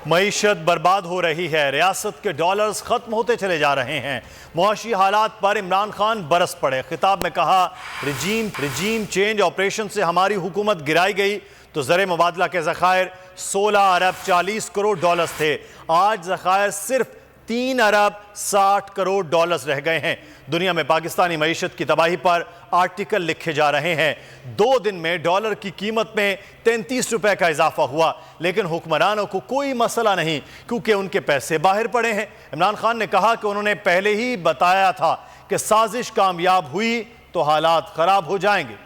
معیشت برباد ہو رہی ہے، ریاست کے ڈالرز ختم ہوتے چلے جا رہے ہیں۔ معاشی حالات پر عمران خان برس پڑے، خطاب میں کہا رجیم چینج آپریشن سے ہماری حکومت گرائی گئی تو زر مبادلہ کے ذخائر 16 ارب 40 کروڑ ڈالرز تھے، آج ذخائر صرف 3 ارب 60 کروڑ ڈالرز رہ گئے ہیں۔ دنیا میں پاکستانی معیشت کی تباہی پر آرٹیکل لکھے جا رہے ہیں۔ 2 دن میں ڈالر کی قیمت میں 33 روپے کا اضافہ ہوا، لیکن حکمرانوں کو کوئی مسئلہ نہیں کیونکہ ان کے پیسے باہر پڑے ہیں۔ عمران خان نے کہا کہ انہوں نے پہلے ہی بتایا تھا کہ سازش کامیاب ہوئی تو حالات خراب ہو جائیں گے۔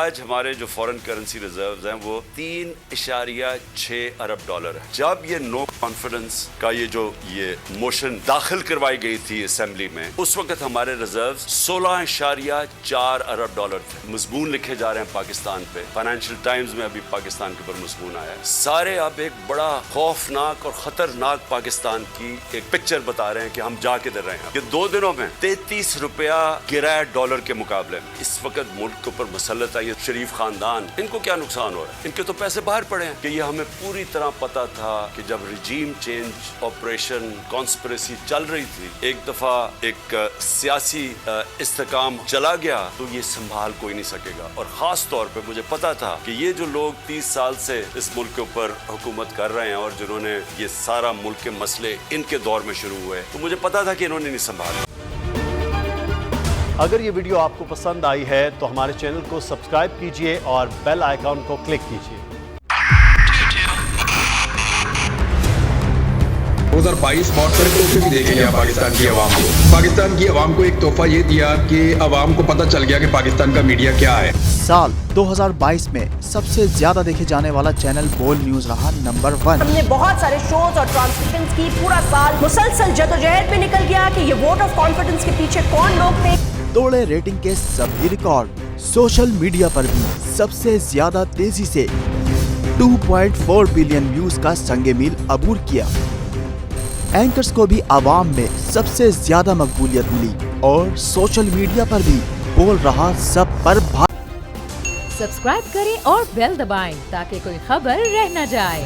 آج ہمارے جو فورن کرنسی ریزروز ہیں وہ 3.6 ارب ڈالر ہے۔ جب یہ نو کانفیڈنس کا یہ موشن داخل کروائی گئی تھی اسمبلی میں، اس وقت ہمارے ریزروز 16.4 ارب ڈالر تھے۔ مضمون لکھے جا رہے ہیں پاکستان پہ، فائنینشیل ٹائمز میں ابھی پاکستان کے اوپر مضمون آیا ہے۔ سارے اب ایک بڑا خوفناک اور خطرناک پاکستان کی ایک پکچر بتا رہے ہیں کہ ہم جا کدھر رہے ہیں۔ یہ 2 دنوں میں 33 روپیہ گرا ہے ڈالر کے مقابلے میں۔ اس وقت ملک کے اوپر مسلط ہے یہ شریف خاندان، ان کو کیا نقصان ہو رہا ہے؟ ان کے تو پیسے باہر پڑے ہیں کہ یہ ہمیں پوری طرح پتا تھا کہ جب رجیم چینج آپریشن کانسپریسی چل رہی تھی، ایک دفعہ ایک سیاسی استحکام چلا گیا تو یہ سنبھال کوئی نہیں سکے گا۔ اور خاص طور پہ مجھے پتا تھا کہ یہ جو لوگ 30 سال سے اس ملک کے اوپر حکومت کر رہے ہیں اور جنہوں نے یہ سارا ملک کے مسئلے ان کے دور میں شروع ہوئے، تو مجھے پتا تھا کہ انہوں نے نہیں سنبھالا۔ اگر یہ ویڈیو آپ کو پسند آئی ہے تو ہمارے چینل کو سبسکرائب کیجئے اور بیل آئیکن کو کلک کیجئے۔ 2022 بہت سارے تحفے بھی دیکھے گیا پاکستان کی عوام کو۔ پاکستان کی عوام کو ایک تحفہ یہ دیا کہ عوام کو پتہ چل گیا کہ پاکستان کا میڈیا کیا ہے۔ سال 2022 میں سب سے زیادہ دیکھے جانے والا چینل بول نیوز رہا نمبر 1۔ ہم نے بہت سارے شوز اور ٹرانسمیشنز کی، پورا سال مسلسل جدوجہد میں نکل گیا کہ یہ ووٹ آف کانفیڈنس کے پیچھے کون لوگ تھے۔ توڑے ریٹنگ کے سبھی ریکارڈ، سوشل میڈیا پر بھی سب سے زیادہ تیزی سے 2.4 بلین ویوز کا سنگ میل عبور کیا۔ اینکرز کو بھی عوام میں سب سے زیادہ مقبولیت ملی اور سوشل میڈیا پر بھی بول رہا سب پر سبسکرائب کریں اور بیل دبائیں تاکہ کوئی خبر رہ نہ جائے۔